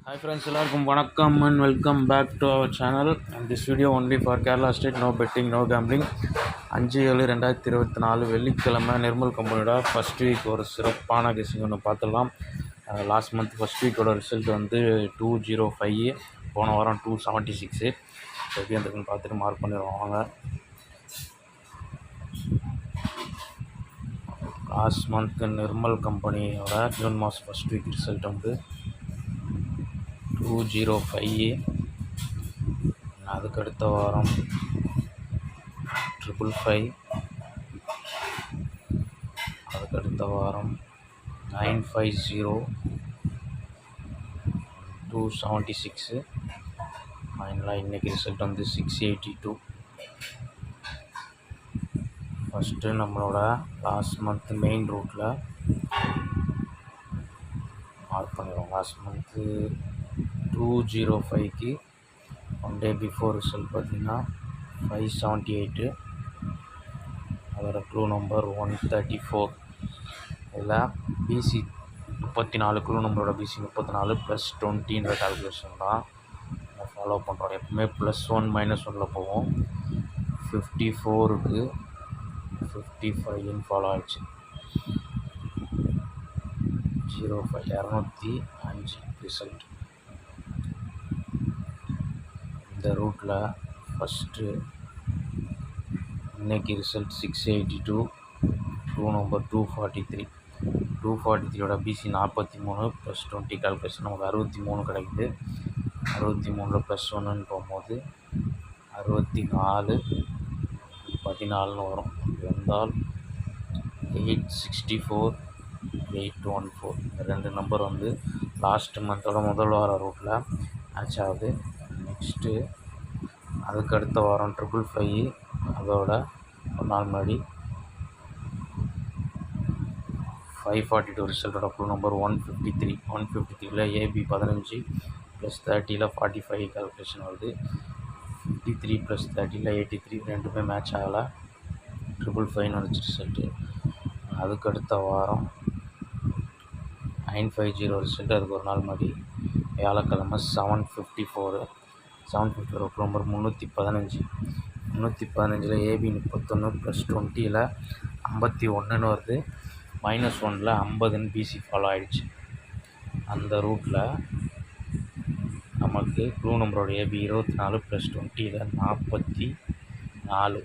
Hi friends, எல்லாருக்கும் வணக்கம் and welcome back to our channel. And this video only for Kerala State, no betting, no gambling. 5/7/2024 வெள்ளிக்கிழமை நிர்மல் கம்பெனியோட first week ஒரு சிறப்பான guessing ஒன்று பார்த்துடலாம். லாஸ்ட் மந்த் ஃபஸ்ட் வீக்கோட ரிசல்ட் வந்து 205, போன வாரம் 276. எப்படி வந்துருக்குன்னு பார்த்துட்டு மார்க் பண்ணிடுவாங்க. லாஸ்ட் மந்த் நிர்மல் கம்பெனியோட ஜூன் மாதம் ஃபஸ்ட் வீக் ரிசல்ட் வந்து 205. அதுக்கு அடுத்த வாரம் 555. அதுக்கு அடுத்த வாரம் 950, 276. ஃபைனலாக இன்றைக்கி ரிசல்ட் வந்து 682. ஃபஸ்ட்டு நம்மளோட லாஸ்ட் மந்த் மெயின் ரூட்டில் மார்க் பண்ணிடுவோம். லாஸ்ட் மந்த்து 205க்கு ஒன் டே பிஃபோர் ரிசல்ட் பார்த்திங்கன்னா 578. அதோட க்ளூ நம்பர் 134. இதில் பிசி 34, க்ளூ நம்பரோட பிசி 34 +20ன்ற கால்குலேஷன் தான் ஃபாலோ பண்ணுறோம். எப்பவுமே +1 -1ல் போவோம். 54க்கு 55 ஃபாலோ ஆகிடுச்சு. 05 205 ரிசல்ட். இந்த ரூட்டில் ஃபஸ்ட்டு இன்றைக்கி ரிசல்ட் 682, க்ளூ நம்பர் 243. 243யோட பிசி 43 +20 கால்குலேஷன் நமக்கு 63 கிடைக்குது. 63ல் +1ன்னு போகும்போது 64, 14ன்னு வரும். வந்தால் 864, 814. இந்த ரெண்டு நம்பர் வந்து லாஸ்ட் மந்தோட முதல் வார ரூட்டில் மேட்ச் ஆகுது. நெக்ஸ்ட்டு அதுக்கு அடுத்த வாரம் 555, அதோட ஒரு நாள் முன்னாடி 542 ரிசல்ட்டோட க்ளூ நம்பர் 153. 153ல் ஏபி 15 +30ல் 45 கால்குலேஷன் வருது. 53 +30ல் 83. ரெண்டுமே மேட்ச் ஆகலை. 555 வந்துச்சு ரிசல்ட்டு. அதுக்கு அடுத்த வாரம் 950 ரிசல்ட். அதுக்கு ஒரு நாள் முன்னாடி வியாழக்கிழமை 754. 754 க்ளூ நம்பர் 315. 315ல் ஏபி 31 +20ல் 51ன்னு வருது. -1ல் 50ன்னு பிசி ஃபாலோ ஆகிடுச்சு. அந்த ரூட்டில் நமக்கு க்ளூ நம்பரோட ஏபி 24 +20ல் 44.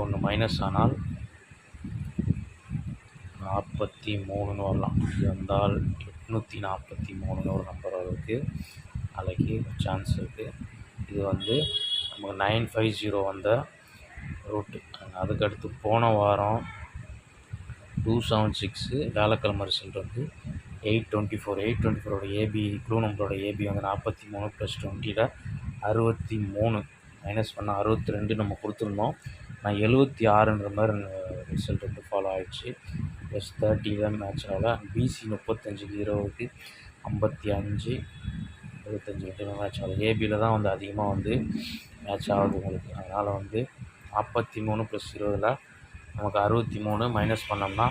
ஒன்று மைனஸ் ஆனால் 43ன்னு வரலாம். இது வந்தால் 843ன்னு ஒரு நம்பர் வருது. நாளைக்கு சான்ஸ் இருக்குது. இது வந்து நமக்கு 950 வந்த ரூட்டு. அதுக்கடுத்து போன வாரம் 276 வியாழக்கிழமை ரிசல்ட் வந்து 824. 824ோட ஏபி க்ளூ நம்பரோட ஏபி வந்து 43 +20ல் 63. மைனஸ் பண்ணால் 62 நம்ம கொடுத்துருந்தோம். நான் 76ன்ற மாதிரி ரிசல்ட் வந்து ஃபாலோ ஆகிடுச்சு. +30ல் மேட்ச் ஆகல. பிசி 35க்கு 20க்கு 55, 25 ரெண்டுமே மேட்ச் ஆகுது. ஏபியில் தான் வந்து அதிகமாக வந்து மேட்ச் ஆகுது உங்களுக்கு. அதனால் வந்து 43 +20ல் நமக்கு 63. மைனஸ் பண்ணோம்னா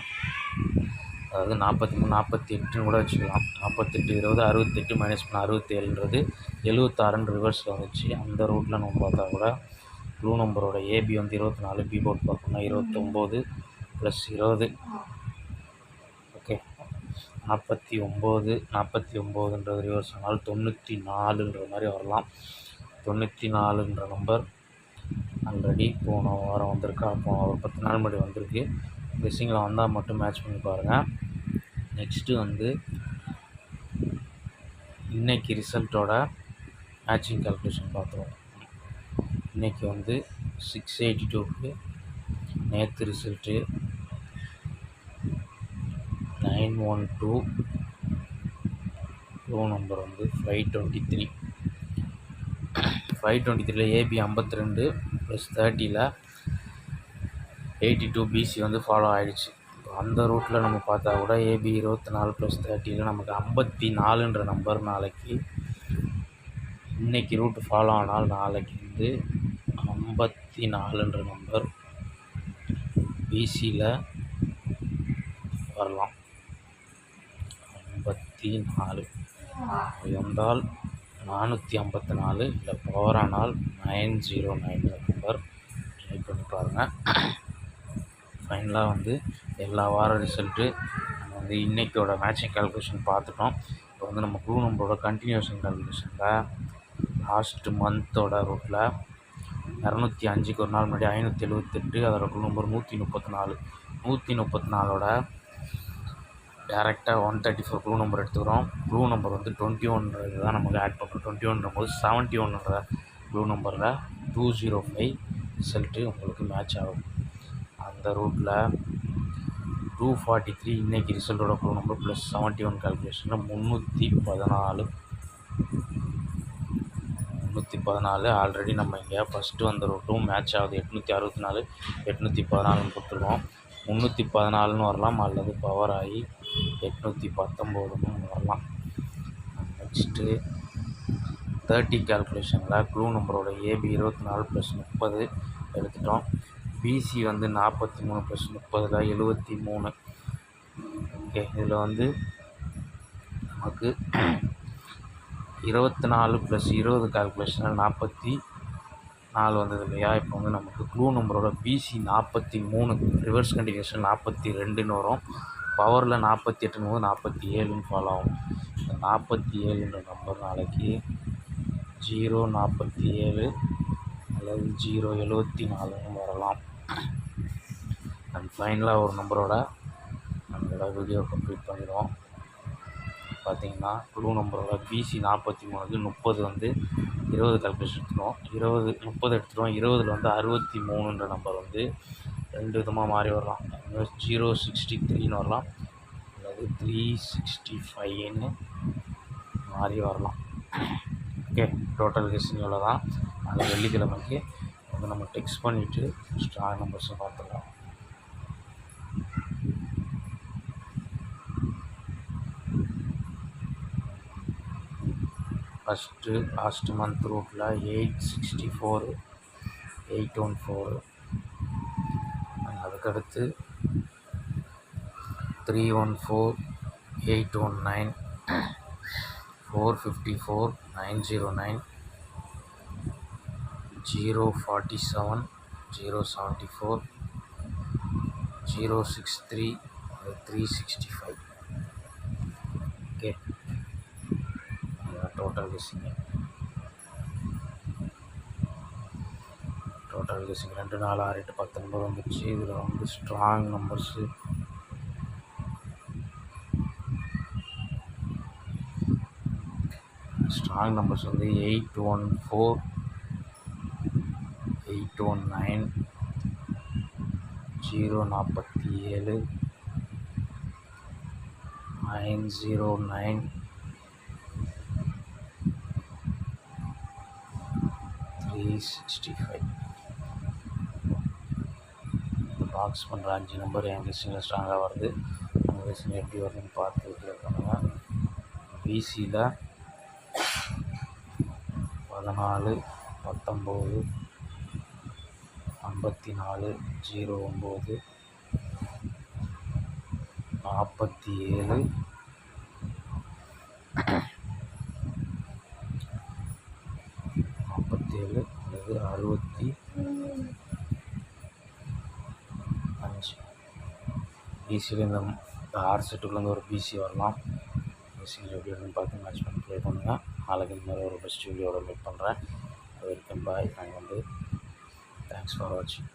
அதாவது 43 48ன்னு கூட வச்சுக்கலாம். 48 20 68 மைனஸ் பண்ண 67ன்றது 76ன்னு ரிவர்ஸில் வந்துச்சு. அந்த ரூட்டில் நம்ம பார்த்தா கூட க்ளூ நம்பரோட ஏபி வந்து 24, பி போர்ட் பார்த்தோம்னா 29 +20. ஓகே, 49 49ன்றது ரிவர்ஸ் ஆனால் 94ன்ற மாதிரி வரலாம். 94ன்ற நம்பர் ஆல்ரெடி போன வாரம் வந்திருக்கா, ஒரு 10 நாள் முன்னாடி வந்திருக்கு. கெஸ்ஸிங்கில் வந்தால் மட்டும் மேட்ச் பண்ணி பாருங்கள். நெக்ஸ்ட்டு வந்து இன்றைக்கி ரிசல்ட்டோட மேட்சிங் கால்குலேஷன் பார்த்துருவோம். இன்றைக்கி வந்து 682க்கு நேற்று ரிசல்ட்டு 912. க்ளூ நம்பர் வந்து 523. 523ல் ஏபி 52 +30ல் 82 பிசி வந்து ஃபாலோ ஆகிடுச்சு. அந்த ரூட்டில் நம்ம பார்த்தா கூட ஏபி 24 +30ல் நமக்கு 54ன்ற நம்பர் நாளைக்கு இன்றைக்கி ரூட்டு ஃபாலோ ஆனால் நாளைக்கு வந்து 54ன்ற நம்பர் பிசியில் வரலாம். 54. அப்படி வந்தால் 454 இல்லை பவர் ஆனால் 909 நம்பர் ட்ரை பண்ணி பாருங்கள். ஃபைனலாக வந்து எல்லா வார ரிசல்ட்டு நம்ம வந்து இன்றைக்கோட மேட்சிங் கால்குலேஷன் பார்த்துட்டோம். இப்போ வந்து நம்ம க்ளூ நம்பரோட கண்டினியூஷன் கால்குலேஷனில் லாஸ்ட் மந்தோட ரூட்டில் 205க்கு ஒரு நாள் முன்னாடி 578, அதோட க்ளூ நம்பர் 134. 134ஓட டேரெக்டாக 134 க்ளூ நம்பர் எடுத்துக்கிறோம். க்ளூ நம்பர் வந்து 21 தான் நமக்கு ஆட் பண்ணுறோம். 21 போது 71ன்ற க்ளூ நம்பரில் 205 ரிசல்ட்டு உங்களுக்கு மேட்ச் ஆகும். அந்த ரூட்டில் 243 இன்றைக்கி ரிசல்ட்டோட க்ளூ நம்பர் ப்ளஸ் 71 கால்குலேஷனில் 314 ஆல்ரெடி நம்ம இங்கே ஃபஸ்ட்டு வந்த ரூட்டும் மேட்ச் ஆகுது. 864 814 கொடுத்துருக்கோம். 314 வரலாம் அல்லது பவர் ஆகி 819 வரலாம். நெக்ஸ்ட்டு 30 கால்குலேஷனில் க்ளூ நம்பரோட ஏபி 24 + 30 எடுத்துட்டோம். பிசி வந்து 43 + 30 73. ஓகே, இதில் வந்து நமக்கு 24 + 20 கால்குலேஷனில் 44 வந்தது இல்லையா? இப்போ வந்து நமக்கு க்ளூ நம்பரோட பிசி 43 ரிவர்ஸ் கண்டினியூஷன் 42ன்னு வரும். பவரில் 48ன்னு போது 47ன்னு ஃபாலோ ஆகும். இந்த 47ன்ற நம்பர் நாளைக்கு 047 அல்லது 074ன்னு வரலாம். அண்ட் ஃபைனலாக ஒரு நம்பரோட நம்மளோட வீடியோ கம்ப்ளீட் பண்ணிடுவோம். பார்த்திங்கன்னா க்ளூ நம்பரோட பிசி 43க்கு 30 வந்து 20 கால்குலேஷன் எடுத்துடும். 30 எடுத்துடும். 20ல் வந்து 63ன்ற நம்பர் வந்து 2 விதமாக மாறி வரலாம். 063ன்னு வரலாம் அல்லது 365ன்னு மாறி வரலாம். ஓகே, டோட்டல் கெஸ்ஸிங் இவ்வளோ தான். அது வெள்ளிக்கிழமைக்கு வந்து நம்ம டெக்ஸ்ட் பண்ணிவிட்டு ஸ்ட்ராங் நம்பர்ஸை பார்த்துக்கலாம். ஃபஸ்ட்டு லாஸ்ட் மந்த் ரூட்டில் 864 814, அதுக்கடுத்து 314 819 454 909 047 074 063 365. ஓகே, டோட்டல் கெஸ்ஸிங் 2 4 6 8 10 நம்பர் வந்துச்சு. இதில் வந்து ஸ்ட்ராங் நம்பர்ஸு வந்து 814 819 047 909 365. பாக்ஸ் பண்ணுற 5 நம்பர் என் கெஸ்ஸிங்கில் ஸ்ட்ராங்காக வருது. உங்கள் கெஸ்ஸிங் எப்படி வருதுன்னு பார்த்து கிளியர் பண்ணுங்கள். பிசியில் 14 19 54 09 47 அல்லது 65. பிசியில் இந்த 6 செட்டுக்குள்ளேருந்து ஒரு பிசி வரலாம். பிசியில் எப்படி வருதுன்னு பார்த்து மேட்ச் பண்ணி ப்ளே பண்ணுங்கள். நாளைக்கு இந்த மாதிரி ஒரு பெஸ்ட் வீடியோட மீட் பண்ணுறேன். அது வரைக்கும் பாய். தேங்க்ஸ் ஃபார் வாட்சிங்.